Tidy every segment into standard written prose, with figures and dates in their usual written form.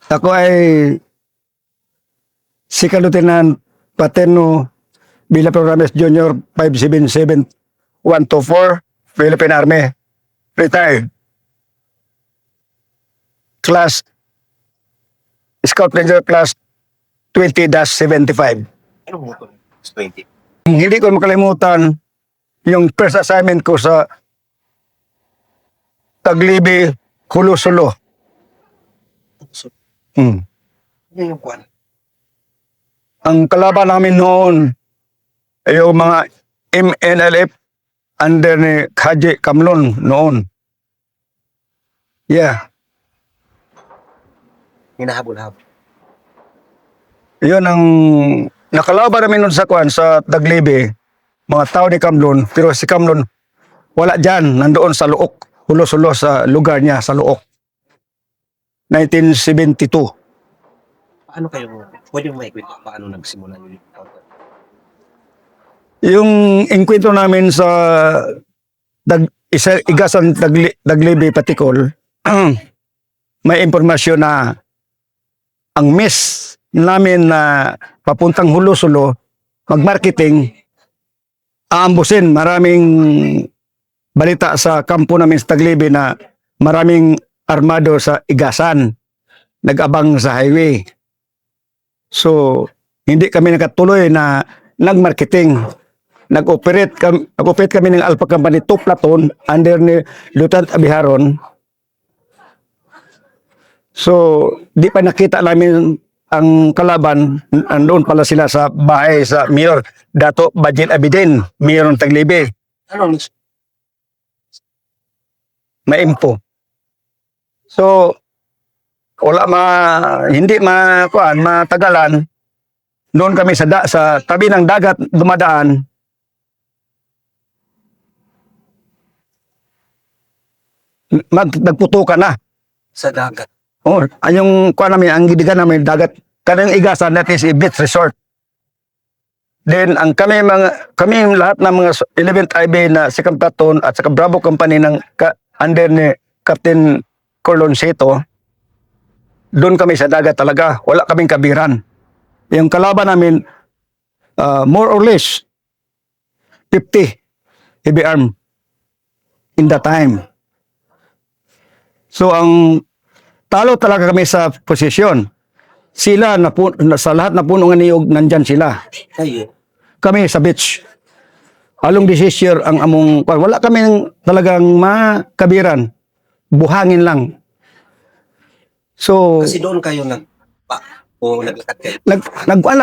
Ako ay Second Lieutenant Paterno Villa Programes Junior 577124 Philippine Army. Retired. Class Scout Ranger Class 20-75. Anong motor? 20. Hindi ko makalimutan yung first assignment ko sa Taglibi, Hulusulo. So, Hmm. yun yung kwan. Ang kalaban namin noon ay yung mga MNLF under ni Haji Kamlon noon. Yeah. Hinahabol-habol. Yun ang nakalaban namin noon sa kwan sa Taglibi, mga tao ni Kamlon, pero si Kamlon wala dyan, nandoon sa Luok, Hulo-Sulo sa lugar niya sa Luok. 1972. Paano kayo, pwede mo maikwento paano nagsimula yung encounter? Yung engkwentro namin sa Igasan Taglibi Patikol, may impormasyon na ang miss namin na papuntang Hulo-Sulo, mag-marketing, aambusin. Maraming balita sa kampo namin sa Taglibi na maraming armado sa Igasan, nag-abang sa highway. So, hindi kami nakatuloy na nag-marketing. Nag-operate kami ng Alpha Company 2 Platoon under ni Lieutenant Abiharon. So, di pa nakita namin ang kalaban. Andoon pala sila sa bahay sa Mayor Dato Bajil Abidin, Mayor ng Taglibi. Anong Maimpo. So, hindi matagalan. Doon kami sa tabi ng dagat dumadaan. Nagputukan na. sa dagat? Oh, yung ang gidigan namin dagat kanang Igasan, that is a beach resort. Then ang kami lahat ng mga 11th IB na second platoon at saka Bravo Company ng under ni Captain Corloncito, doon kami sa dagat talaga, wala kaming kabiran. Yung kalaban namin more or less 50 heavy arm in that time. So ang talo talaga kami sa posisyon. Sila sa lahat na puno nga niyog nandyan sila. Kayo? Kami sa beach. Along this year ang among wala kami talagang makabiran. Buhangin lang. So Kasi doon kayo naglakad kayo?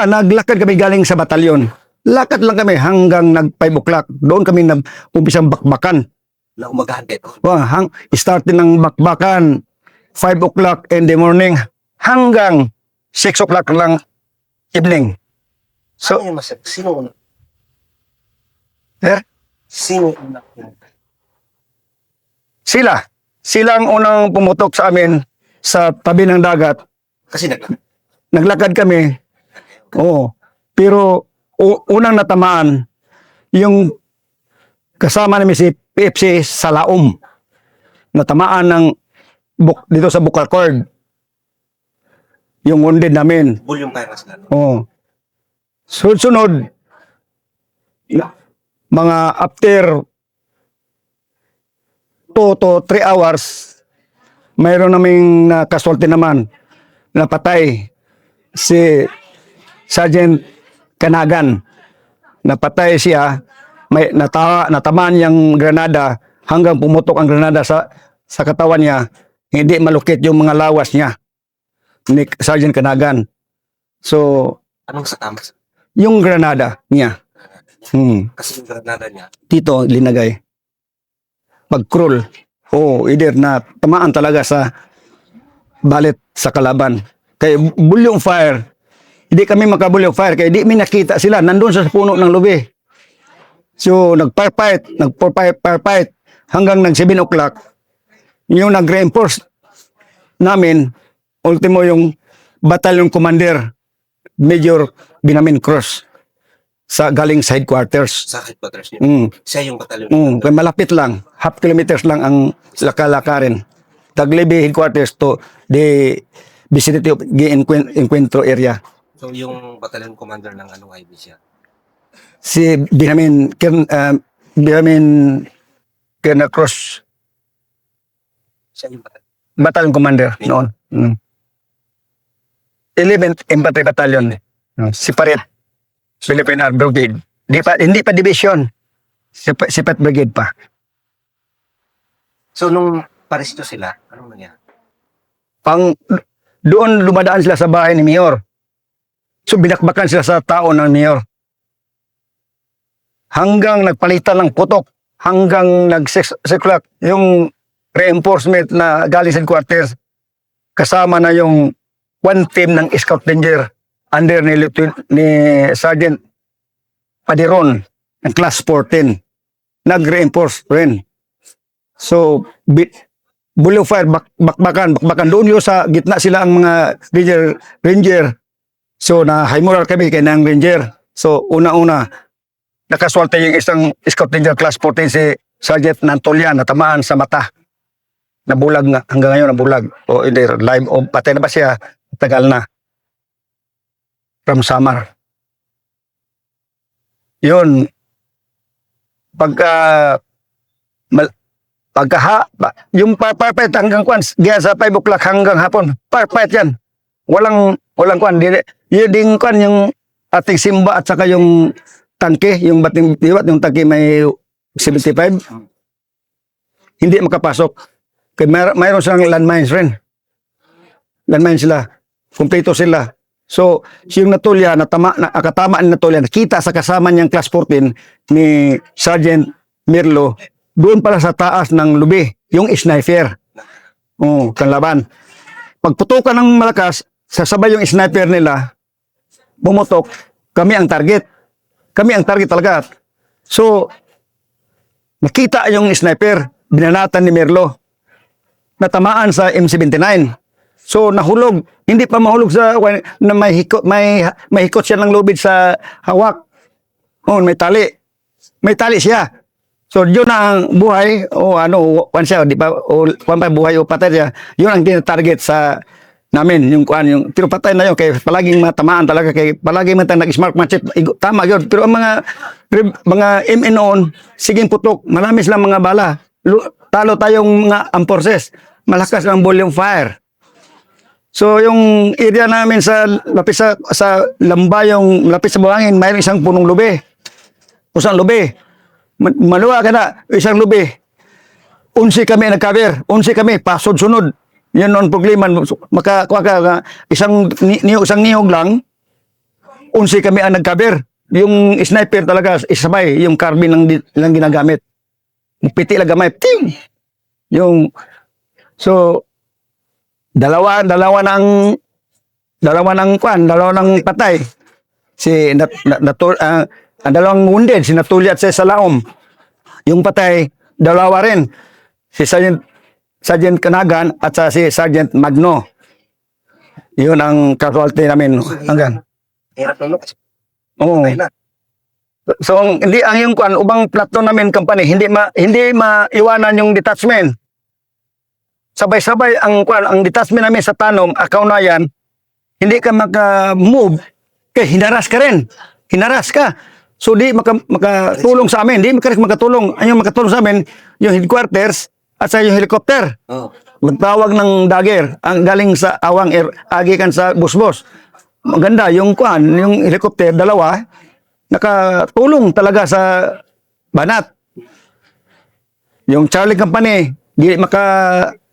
naglakad kami galing sa batalyon. Lakad lang kami hanggang nag 5 o'clock. Doon kami umpisang bakbakan. Na umagahan kayo? Starting ng bakbakan 5 o'clock in the morning hanggang 6 o'clock lang evening. So, Ano yung sino una? eh, Sino una? sila ang unang pumutok sa amin sa tabi ng dagat. Kasi naglakad. Naglakad kami. Oo. Pero unang natamaan yung kasama namin si PFC Salaom. Natamaan ng dito sa Bukalcord. Yung wounded namin. Bulyong kaya sila. Oo. Sunod, mga after 2 to 3 hours, mayroon naming casualty naman. Napatay si Sergeant Kanagan. Napatay siya, natamaan yung granada hanggang pumutok ang granada sa katawan niya. Hindi malukit yung mga lawas niya ni Sergeant Kanagan. So, Anong sa tamas? yung granada niya. Kasi yung granada niya. Dito linagay. Pag-crawl. Either na tamaan talaga sa balit sa kalaban. Kaya bulyong fire. Hindi kami makabulyong fire kaya hindi mi nakita sila. Nandun sa puno ng lubi. So, nag-firefight hanggang nag 7 o'clock. Yung nag-reinforce namin, ultimo yung battalion commander, Major Binamin Cruz, galing sa headquarters. Sa headquarters niya. Siya yung batalyon. Kaya malapit lang, half kilometers lang ang lakalakarin. Taglibi headquarters to the vicinity of Encuentro area. So yung battalion commander ng anong IB siya? Si Benjamin Cross, Siya yung battalion. battalion commander noon. 11th Infantry Battalion. Separate Philippine Armed Brigade. Hindi pa division. Separate brigade pa. So nung paresto sila, anong nangyari? Doon lumadaan sila sa bahay ni Mayor. So binakbakan sila sa tao ng Mayor. Hanggang nagpalitan ng putok. Hanggang nag-6 yung reinforcement na galing sa headquarters. Kasama na yung one team ng Scout Ranger under ni Sergeant Padiron ng Class 14. Nag-reinforce rin. So, bullet fire, bakbakan. Doon yun sa gitna sila ang mga ranger. So, na high moral kami kay ng ranger. So, una-una, nakaswalte yung isang Scout Ranger Class 14 si Sergeant Nantolia na tamaan sa mata. Nabulag nga. Hanggang ngayon nabulag. O hindi, live. O patay na ba siya? Tagal na. From Samar. Yun. Yung firefight hanggang kwan, diya sa 5 o'clock hanggang hapon. Firefight yan. Walang kwan. Yun din kwan yung ating simba at saka yung tangke, yung bating diwat, yung tangke may 75. Hindi makapasok. Kaya mayroon silang landmines rin. Landmines sila. Kumpleto sila. So, yung Natulya, akatama ni Natulya, nakita sa kasama niyang Class 14 ni Sergeant Mirlo, doon pala sa taas ng lubi, yung sniper. Kanlaban. Pagputukan ng malakas, sasabay yung sniper nila, bumutok, kami ang target. Kami ang target talaga. So, nakita yung sniper, binanatan ni Mirlo, natamaan sa M79. So nahulog, hindi pa mahulog sa na may hikot siya ng lubid sa hawak. May tali. May tali siya. So yun ang buhay kwan siya, di ba? Kwan pa buhay o patay siya. Yun ang tinatarget sa namin, yung pero patay na yun kay palaging matamaan talaga kay palaging man nag-smart match. Tama yun. Pero ang mga MNO siging putok, marami silang mga bala. Talo tayong mga armed forces. Malakas ang volume fire. So yung area namin sa lapis sa Lamba, yung lapis sa buhangin, mayroon isang punong lubi. Usang lubi. Maluwa ka na, isang lubi. 11 kami nag-cover. 11 kami, pasod-sunod. Yan noon problema. Isang niyog lang, 11 kami ang nag-cover. Yung sniper talaga, isabay, yung carbine lang ginagamit. Piti lang gamay. Ting! Dalawa ng patay. Ang dalawang wounded, si Natulya at si Salaom. Yung patay, dalawa rin. Si Sergeant Kanagan at si Sergeant Magno. Yun ang casualty namin. Hanggang. Hirap na kasi. Oo. Patay na. So, hindi ang yung ubang platoon namin company, hindi maiwanan yung detachment. Sabay-sabay ang detachment namin sa Tanom, Akaunayan, hindi ka maka-move, kaya hinaras ka rin. Hinaras ka. So di makatulong sa amin, di makatulong. Ang yung makatulong sa amin, yung headquarters at sa yung helicopter. Magtawag ng dagger, ang galing sa Awang agikan sa Busbos. Maganda yung yung helicopter, dalawa, nakatulong talaga sa Banat. Yung Charlie Company, di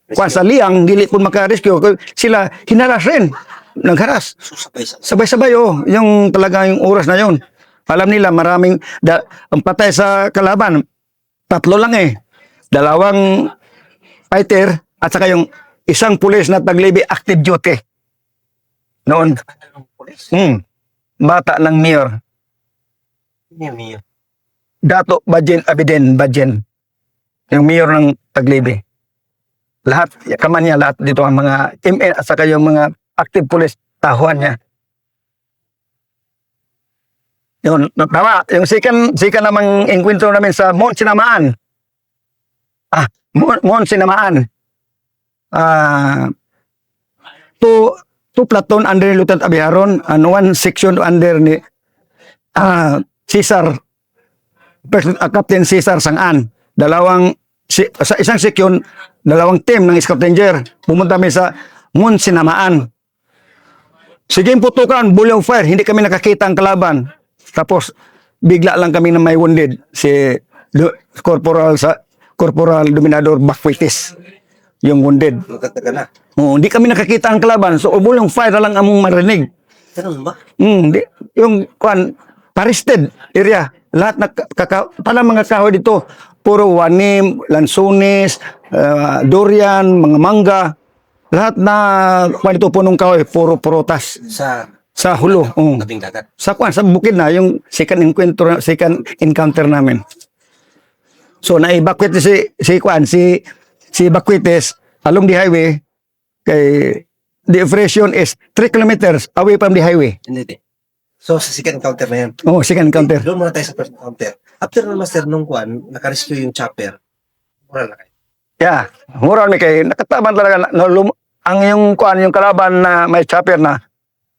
sa Liang, dili po maka-rescue. Sila, hinaras rin. Nagharas. Sabay-sabay, yung talaga yung oras na yun. Alam nila, maraming, ang patay sa kalaban, 3 lang Dalawang fighter, at saka yung isang pulis na taglibi active duty. Noon. Bata ng mayor. Dato Abiden Bajen. Yung mayor ng Taglibi. Lahat, kaman niya lahat dito ang mga MN at saka yung mga active police, tahuan niya. Yun, tama. Yung second namang enkwentro namin sa Mount Sinamaan. Mount Sinamaan. 2 platoon under ni Lieutenant Abiharon and 1 section under ni Cesar, Captain Cesar Sangan. Sa isang section, 2 team ng Scout Ranger. Pumunta kami sa Monsinamaan. Sige putukan, bully of fire, hindi kami nakakita ang kalaban. Tapos, bigla lang kami na may wounded. Si Corporal Dominador Bakwitis, yung wounded. Nagtataga na. Hindi kami nakakita ang kalaban. So, bully of fire na lang among marinig. Ganun ba? Yung paristed area. Lahat na pala mga kahoy dito. Puro wanim, lansones, durian, mga mangga. Lahat na dito punong kahoy, puro prutas. Sa hulo. Tabing dagat. Sa bukid na, yung second encounter namin. So, na-evacuate si Bakwites along the highway. Kay the operation is 3 kilometers away from the highway. Hindi. So, sa second encounter na yan. Second encounter. Doon muna tayo sa first encounter. After ng master nung nakarescue yung chopper, mura na kayo. Yeah, mura mi kay nakataban talaga ang yung kalaban na may chopper na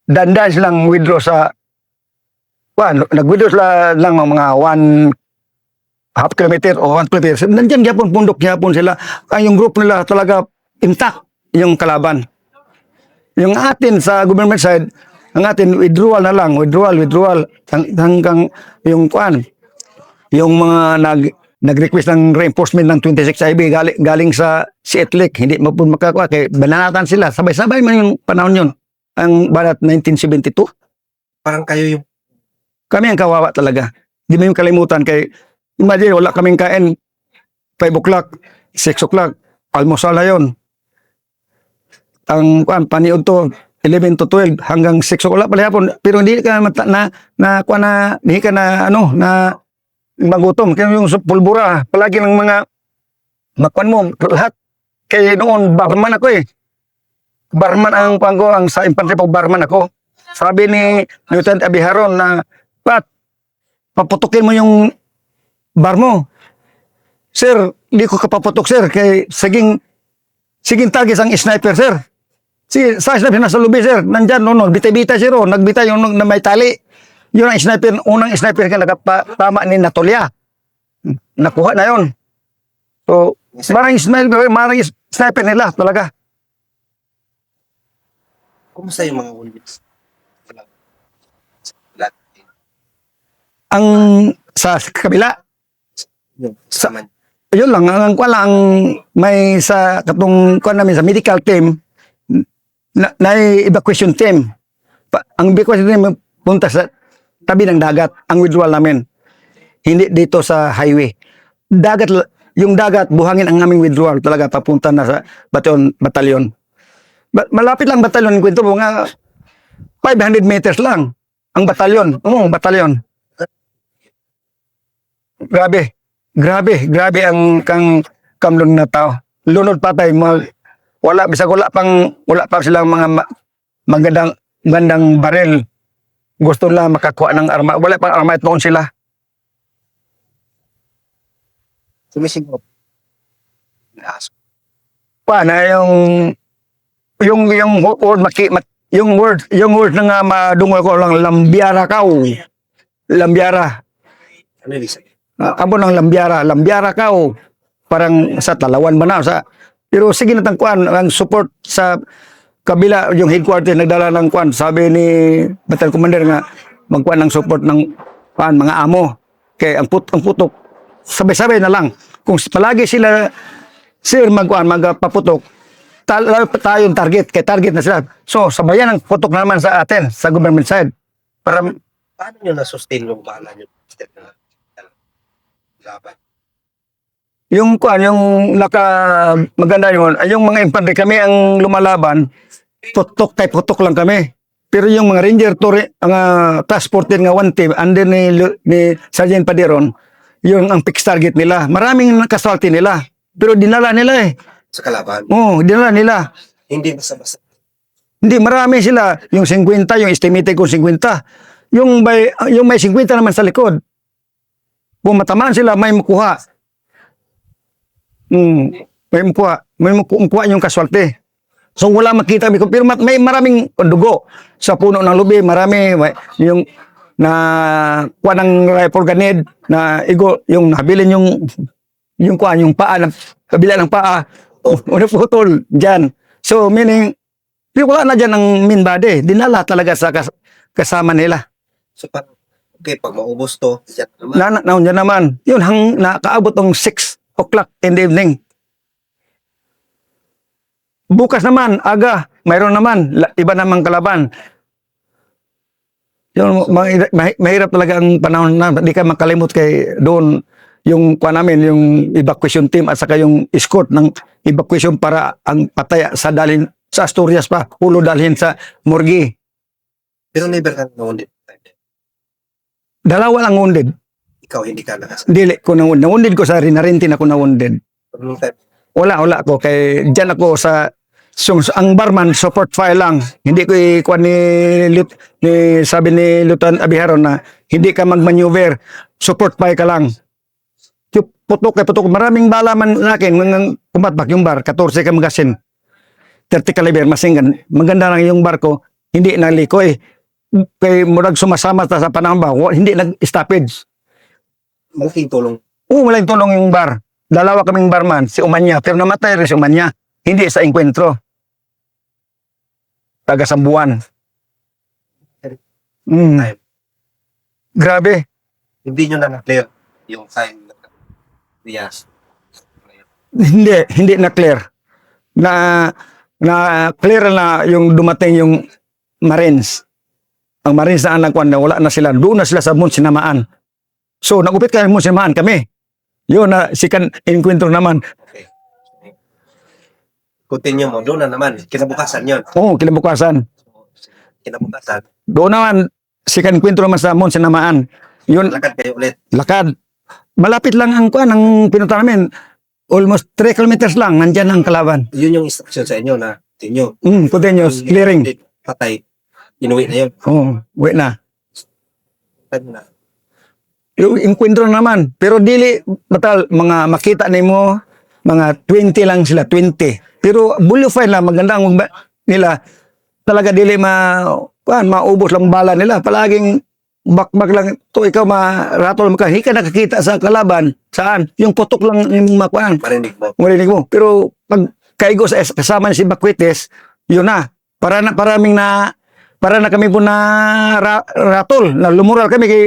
dandan silang withdraw sa nag-withdraw sila lang mga 1/2 kilometer o 1 kilometer. Nandiyan gyapon pundok gyapon sila. Yung group nila talaga intact yung kalaban. Yung atin sa government side, ang atin withdrawal na lang, withdrawal hanggang yung yung mga nag-request ng reinforcement ng 26 IB galing sa Sietlik, hindi makakuha kay bananatan sila. Sabay-sabay man yung panahon yun. Ang balat 1972. Parang kayo yung Kami ang kawawa talaga. Hindi mo yung kalimutan kay imagine wala kaming kain 5 o'clock, 6 o'clock, almusal na yun. Ang paniod to 11 to 12 hanggang 6 o'clock pala hapon. Pero hindi ka hindi ka na magutom. Kaya yung pulbura, palagi ng mga makwan mo, lahat. Kaya noon, barman ako eh. Barman ang sa infantry po, barman ako. Sabi ni Lieutenant Abiharon na, Pat, paputukin mo yung bar mo. Sir, hindi ko kapaputok, sir. Kaya siging tagis ang sniper, sir. Sa sniper nasa lubi, sir. Nandyan, bitay-bitay, sir. Nagbitay yung na may tali. Yun ang sniper, unang sniper ka nakapatama ni Natolya. Nakuha na yun. So, marang sniper nila talaga. kumusta yung mga wounded? Ang sa kabila, Yung kasama. yun lang, ang may sa katong namin sa medical team, na evacuation team. Ang evacuation team punta sa tabi ng dagat, ang withdrawal namin. Hindi dito sa highway. Yung dagat, buhangin ang aming withdrawal talaga papunta na sa batalyon. Malapit lang batalyon, kwento mo nga 500 meters lang ang batalyon. Batalyon. Grabe ang kamlong na tao. Lunod patay, wala pa silang mga magandang baril. Gusto lang makakuha ng arma. Wala pang arma noon sila. Sumisigop. Paano yung word na nga madungol ko lang lambiara kaw. Lambiara. Ano yung isa? Abo ng lambiara kaw. Parang sa Talawan ba na pero sige na kuan ang support sa kabila yung headquarters nagdala ng kuan, sabi ni Battalion Commander nga magkuan ng support ng mga amo. Kay ang putok sabay-sabay na lang. Kung palagi sila magpaputok, tayong target na sila. So sabayan ang putok naman sa atin sa government side. Para Paano nyo na-sustain yung bala nyo? Step na laban. yung maganda yun, yung mga infantry kami ang lumalaban, putok lang kami. Pero yung mga ranger ang transporter nga one team under ni Sergeant Paderon, yung ang fixed target nila. Maraming casualty nila. Pero dinala nila eh. Sa kalaban? Dinala nila. Hindi basta-basta. Hindi, marami sila. Yung 50, yung estimated ko 50. Yung may 50 naman sa likod. Kung matamaan sila, may makuha. May makuha yung casualty. So wala makita pero may maraming dugo sa puno ng lubi, yung na kuha ng rifle grenade na igo yung nabilin yung kuha yung paa ng kabila ng paa una putol diyan. So meaning pero wala na diyan ang main body, dinala talaga sa kasama nila. So, okay, pag maubos to, yan naman. Naon naman. Yun nakaabot ng 6 o'clock in the evening. Bukas naman, aga, mayroon naman, iba namang kalaban. Yun, mahirap talaga ang panahon na di ka makalimot kay doon yung kuha namin, yung evacuation team at saka yung escort ng evacuation para ang pataya sa dalhin sa Asturias pa, ulo dalhin sa morgue. Pero never ka na-wounded. Dalawa lang wounded. Ikaw, hindi ka nakasama. Dili ko na-wounded ko sa Rinarintin ako na-wounded. Nung time, Wala ko kay diyan ako sa ang barman support file lang. Hindi ko ikuha ni sabi ni Lieutenant Abiharon na hindi ka mag-maneuver, support file ka lang. Putok. Maraming bala man sa akin nang pumatbak yung bar, 14 ka magasin. 30 caliber machine gun. Maganda lang yung bar ko, hindi nalikoy. Kay murag sumasama sa panahon ba, hindi nag-stoppage. malaking tulong. Malaking tulong yung bar. Dalawa kaming barman, si Umanya, pero namatay rin si Umanya. Hindi sa enkwentro. Taga Sambuan. Time. Grabe. Hindi nyo na na-clear yung time na yes. Hindi na clear. Na clear na yung dumating yung Marines. Ang Marines na anak ko na wala na sila. Doon na sila sa Mount Sinamaan. So, nagupit kami Mount Sinamaan kami. Yun na sikan enkwentro naman. Okay. Continue mo. Doon na naman. Kinabukasan yun. Oo, kinabukasan. Kinabukasan. Doon naman, sikan enkwentro naman sa Mount Sinamaan. Yun, Lakad kayo ulit. lakad. Malapit lang ang kuan ang pinunta namin. Almost 3 kilometers lang, nandyan ang kalaban. Yun yung instruction sa inyo na tinyo. Continuous, clearing. Patay. Inuwi na yun. Wait na. Time na. Yung enkwentro naman. Pero dili, batal, mga makita nimo mga 20 lang sila, 20. Pero bullify lang, maganda ang nila. Talaga dili maubos lang bala nila. Palaging bakbak lang to ikaw maratol mo ka. Hindi ka nakakita sa kalaban. Saan? Yung putok lang yung makuhaan. Marinig mo. Pero pag kaigo sa kasama ni si Baquites, yun na. Para na kami po na ratol. Na lumural kami kay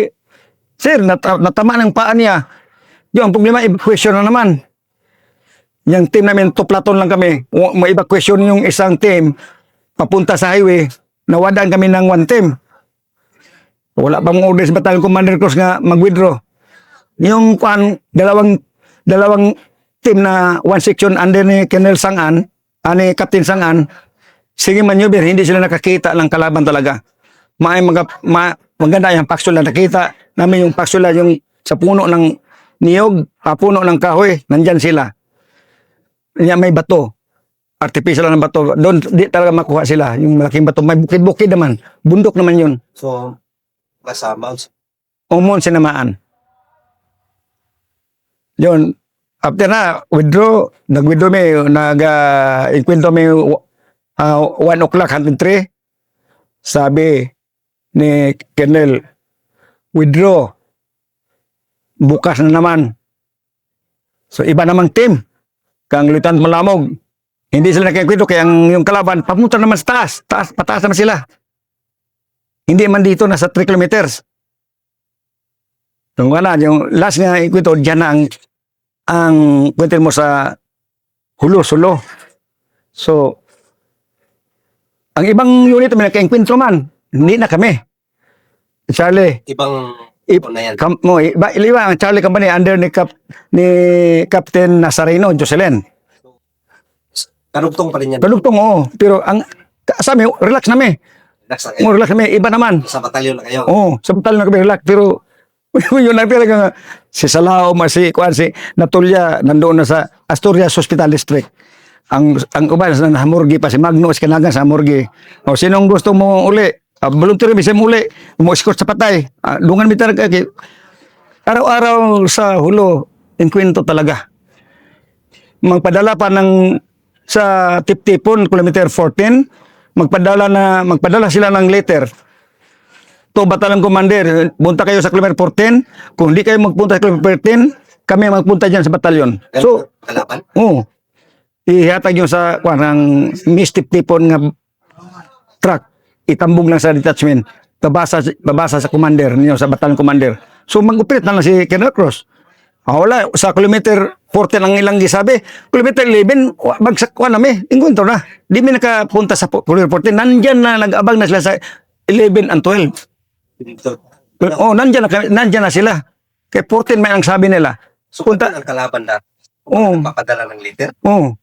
sir, natama ng paa niya. Yung problema, evacuation na naman. Yung team namin, tuplaton lang kami. Ma-evacuation yung isang team papunta sa highway. Nawadaan kami ng one team. Wala pang orders Battalion Commander Cruz nga mag-withdraw. Yung dalawang team na one section under ni Colonel Sangan, ni Captain Sangan, sige maneuver, hindi sila nakakita ng kalaban talaga. Maganda yung paksula. Nakita namin yung paksula yung sa puno ng niyog, puno ng kahoy, nandyan sila. May bato. Artificial ng bato. Doon di talaga makuha sila. Yung malaking bato. May bukid-bukid naman. Bundok naman yun. So, nasa Mount Sinamaan. Yun. After na, nag-withdraw may, nag-enkwento may 1 o'clock, 103. Sabi ni Colonel, withdraw. Bukas na naman. So, iba namang team. Kang Lieutenant Malamog. Hindi sila nagkikwento kaya yung kalaban, papunta naman sa taas. Pataas naman sila. Hindi man dito, nasa 3 kilometers. Yung last nga ikwento, dyan na ang kwento mo sa Sulo. So, ang ibang unit may nagkikwento man, hindi na kami. Charlie. ibang na yan. Ang Charlie Company under ni Captain Nazareno Jocelyn. Karugtong pa rin yan. Kalugtong, oo. Pero sa amin, relax na kami. Relax na kami. Iba naman. Sa batalyon na kayo. Oo, sa batalyon na kami relax. Pero yun na talaga si Salao, si Natulya, nandoon na sa Asturias Hospital District. Ang uban na Hamurgi pa, si Magno, si Kanagan sa Hamurgi. O sinong gusto mo uli? Voluntary bisa mo uli. Mo-escort sa patay. Dungan mi talaga. Araw-araw sa hulo, inkwento talaga. Magpadala pa ng sa Tiptipon, kilometer 14, magpadala sila ng letter to Batalyon Commander, punta kayo sa kilometer 14. Kung hindi kayo magpunta sa kilometer 14, kami magpunta dyan sa batalyon. So, Kalaban? oo. Ihatag nyo sa ng Miss Tiptipon nga truck. Itambong lang sa detachment. Babasa sa commander niyo, sa batalyon commander. So, mag-operate na lang si Colonel Cruz. Wala, sa kilometer 14 ang ilang gisabi. Kilometer 11, bagsak ko namin. Ingunto na. Di mi nakapunta sa kilometer 14. Nandyan na, nag-abang na sila sa 11 and 12. Dito. Nandyan na sila. Kaya 14 may ang sabi nila. So, punta ang kalaban na papadala ng letter? Oo.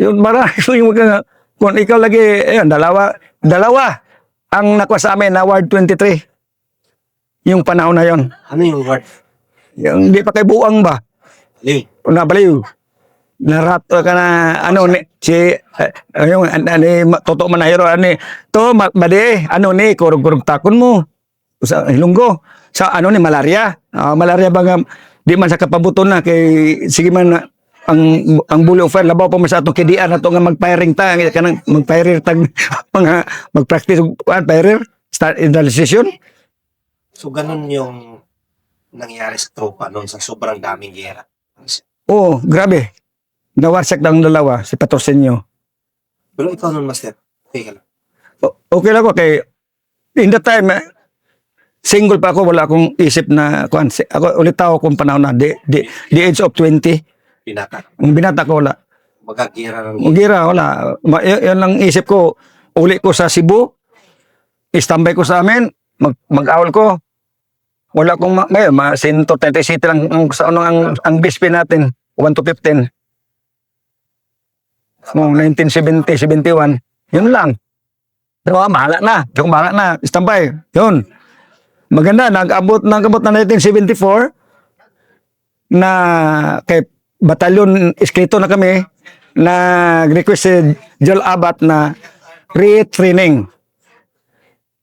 Yun, marami yung kung ikaw lagi, ayun, dalawa ang nakuha sa amin na Ward 23. Yung panahon na yon. Ano yung word? Yung hindi pa kay buang ba? Liw. Nabaliw. Narato ka na, ano ni, yung, totoo man na hero, to, madi, ni, kurug-kurug takon mo. Sa Ilonggo. Sa malaria. Malaria ba nga, di man sa kapabuton na, kay, sige man na, ang bully of fire, labaw pa man sa atong kidian na to nga mag-firing ta, kanang mag-firer tag, mga, mag-practice, firer, start in the session. So, ganun yung nangyari sa tropa noon sa sobrang daming gera. Oo, grabe. Nawarsak ng dalawa, si Patrocinio. Pero ikaw nun, Master, okay ka lang. Okay lang ko kay in that time single pa ako, wala akong isip na ako ulit tao kung panahon na the age of 20. Binata. Ang binata ko wala. Magagira ng Gira wala. Yan lang isip ko. Uli ko sa Cebu. Istambay ko sa amin. Mag-awal ko. Wala akong ngayon, 130 city lang sa ang BSP natin. 1 to 15. Noong 1970, 71. Yun lang. Pero mahala na. Yung mahala na. Istambay. Yun. Maganda. Nag-abot na 1974 na kay Batalyon Escrito na kami na request si Joel Abat na retraining.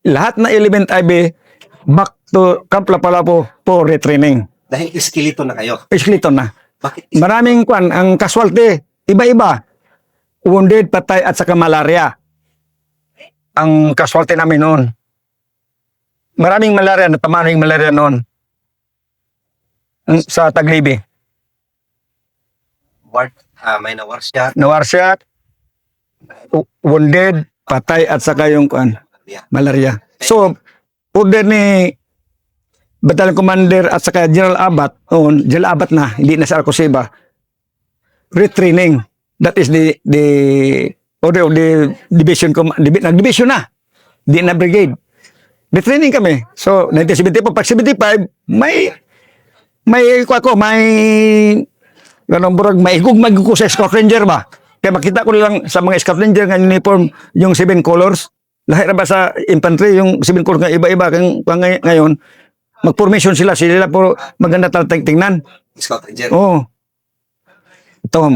Lahat na element IB back to Camp Lapalapo for retraining. Dahil iskilito na kayo. Escrito na. Bakit? Maraming ang casualty, iba-iba. Wounded, patay at saka malaria. Ang casualty namin noon. Maraming malaria, natamaan yung malaria noon. Sa Taglibi. May nawarshot. Nawarshot, wounded, patay at saka yung malaria. So, order ni Battalion Commander at saka General Abat, General Abat na, hindi na sa Arcosiba, retraining. That is the order of the division, nag-division na, di na brigade. Retraining kami. So, 1975, pag 75, may ganong burag, maigugmag ko sa Scout Ranger ba? Kaya makita ko lang sa mga Scout Ranger nga uniform, yung 7 colors. Lahat na ba sa infantry, yung 7 colors nga iba-iba. Ngayon, mag-formation sila po maganda talagang tingnan. Scout Ranger. Oo. Ito,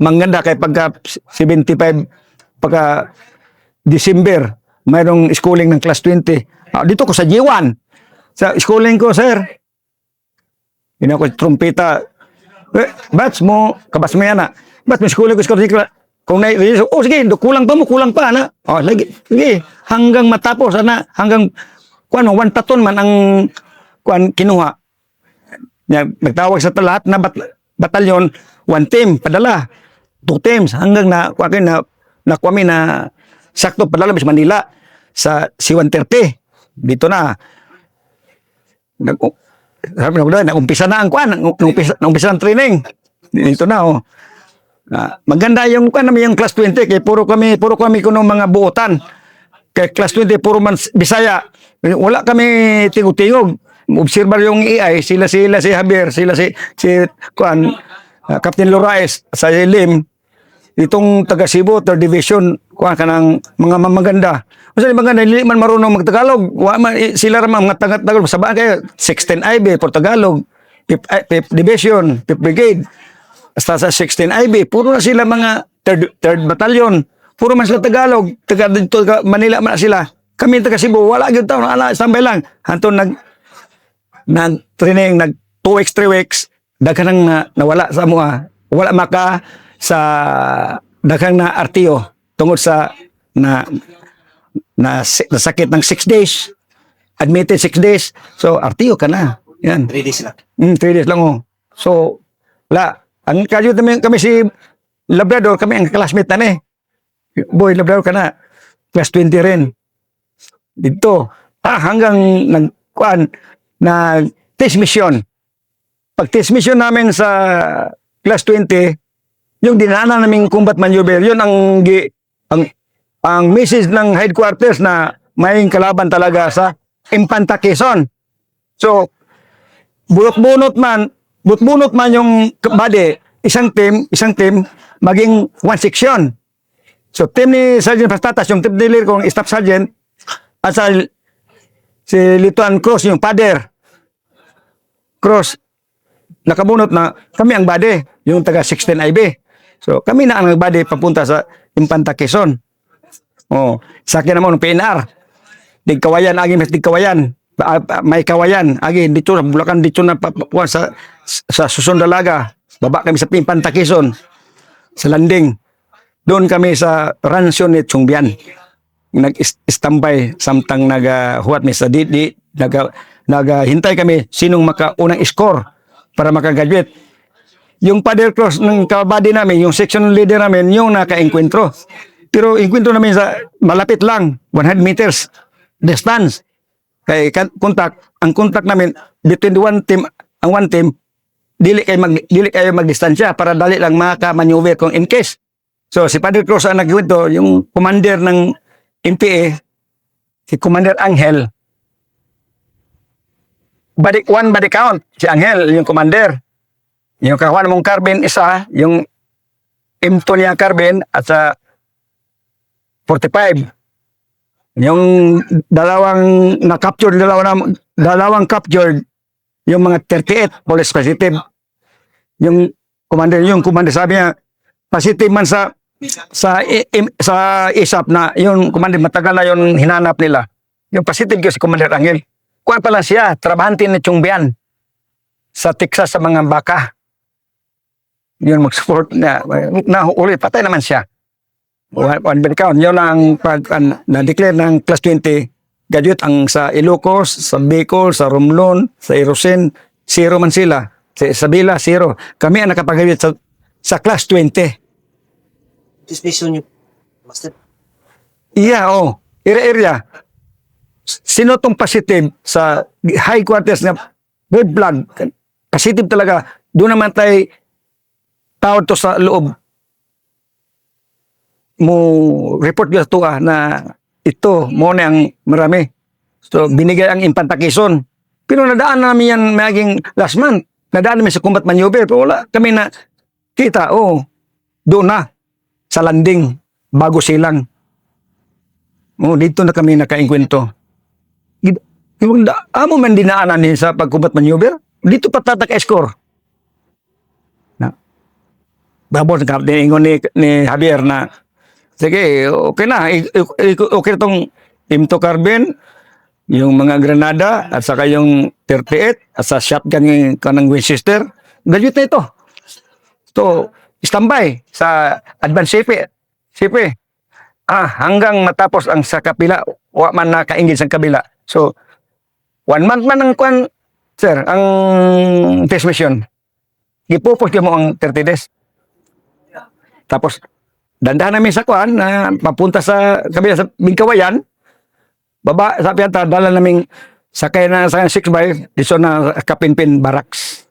maganda kay pagka 75, pagka December, mayroong schooling ng class 20. Dito ko sa G1. Sa schooling ko, sir. Hindi ako trumpeta. Bats mo, kabas mo yan na. Bats mo, schooling ko, kung sige, kulang pa, na. Lagi, sige, hanggang matapos, hanggang, 1 taton man ang, kinuha. Nagtawag sa lahat na batalyon, 1 team, padala. 2 teams, hanggang nakuha mi na, sakto padala sa Manila, sa C-130. Dito na. Nag-umpisa na ang nag-umpisa ng training. Dito na, maganda yung yung class 20 kay puro kami kuno mga buotan. Kay class 20 puro man Bisaya. Wala kami tingog-tingog. Observer yung AI, sila si Javier, sila si Captain Loraes sa Lim. Itong taga Cebu, 3rd Division, kanang mga maganda. Kasi maganda, hindi man marunong magtagalog. Sila ramang mga taga-Tagalog. Sa bagay, 16 IB for Tagalog, 5th Division, 5th Brigade. Hasta sa 16 IB, puro na sila mga 3rd Battalion. Puro man sila Tagalog. Taga Manila man sila. Kami taga Cebu, wala yun taon. Standby lang. Hanto nag-training, 2 weeks, 3 weeks, daghan nang nawala sa mga. Wala sa daghang na RTO tungod sa na sakit ng 6 days, admitted 6 days. So RTO ka na. Yan. 3 days lang. 3 days lang oh. So wala. Ang kayo kami si Labrador, kami ang classmate na ni. Boy, Labrador ka na. Class 20 rin. Dito. Hanggang nagkuan na test mission. Pag test mission namin sa class 20, yung dinaanan naming combat maneuver, yun ang message ng headquarters na may kalaban talaga sa Infanta Quezon. So, bunot-bunot man yung body, isang team, maging one section. So, team ni Sergeant Pastatas, yung team ni kong staff sergeant, at si Lituan Cruz, yung father, Cruz, nakabunot na kami ang body, yung taga 16 IB. So, kami na ang body papunta sa Infanta Quezon. Oh, sa akin naman ng PNR. Digkawayan, agi mas digkawayan. May kawayan, agi dito na Bulacan, dito na sa Susun Dalaga. Baba kami sa Infanta Quezon. Sa landing. Doon kami sa Ransion ni Chungbian. Nag-standby samtang nagahuwat mi sa didi, naghintay kami sinong makaunang score para makagraduate. Yung Father Cross ng kabady namin, yung section leader namin, yung naka-enkwentro. Pero enkwentro namin sa malapit lang, 100 meters distance. Kay ang contact namin between the one team, dili kayo magdistansya para dali lang maka-maneuver kung in case. So si Father Cross ang nagkwento, yung commander ng NPA, si Commander Angel, one body count, si Angel, yung commander. Yung kakuha mong carbine isa, yung M2 niya carbine at sa 45. Yung dalawang captured, yung mga 38 police positive. Yung commander sabi niya, positive man sa ISAP na yung commander matagal na yung hinanap nila. Yung positive ko si Commander Angel. Kuha pala siya, trabahante ni Chungbian sa Texas sa mga baka. Yun mag-support na ulit, patay naman siya. One body count. Yun ang na-declare ng class 20 graduate ang sa Ilocos, sa Bicol, sa Romblon, sa Irosin, 0 man sila. Sa Isabela, 0. Kami ang nakapag-graduate sa class 20. Suspicion nyo, Master? Iya, area. Sino tong positive sa high quarters na red blood? Positive talaga. Doon naman tayo tawad to sa loob. Mo report ka to na ito, mo na ang marami. So, binigay ang Infanta Quezon. Pero nadaan namin yan maging last month. Nadaan namin sa combat maneuver. Pero wala kami na kita, doon na. Sa landing, bago silang. Dito na kami naka-enkwento. Amo man dinaanan niya sa pag-combat maneuver, dito patataka-score. Babos na ingon ni Javier na, sige, okay na. Okay itong M2 carbine, yung mga granada, at saka yung 38, at sa shotgun yung kanang Winchester. Galit na ito. So, standby sa advance CP. Hanggang matapos ang sa kapila, wa man nakaingid sa kabila. So, 1 month man ang kwan, sir, ang test mission. Ipupos mo ang 30 days. Tapos, dandahan namin sa kwan, papunta sa kabila sa Bingkawayan, baba, sabi yata, dala namin sakay na sa 6x, dito na Kapinpin Barracks.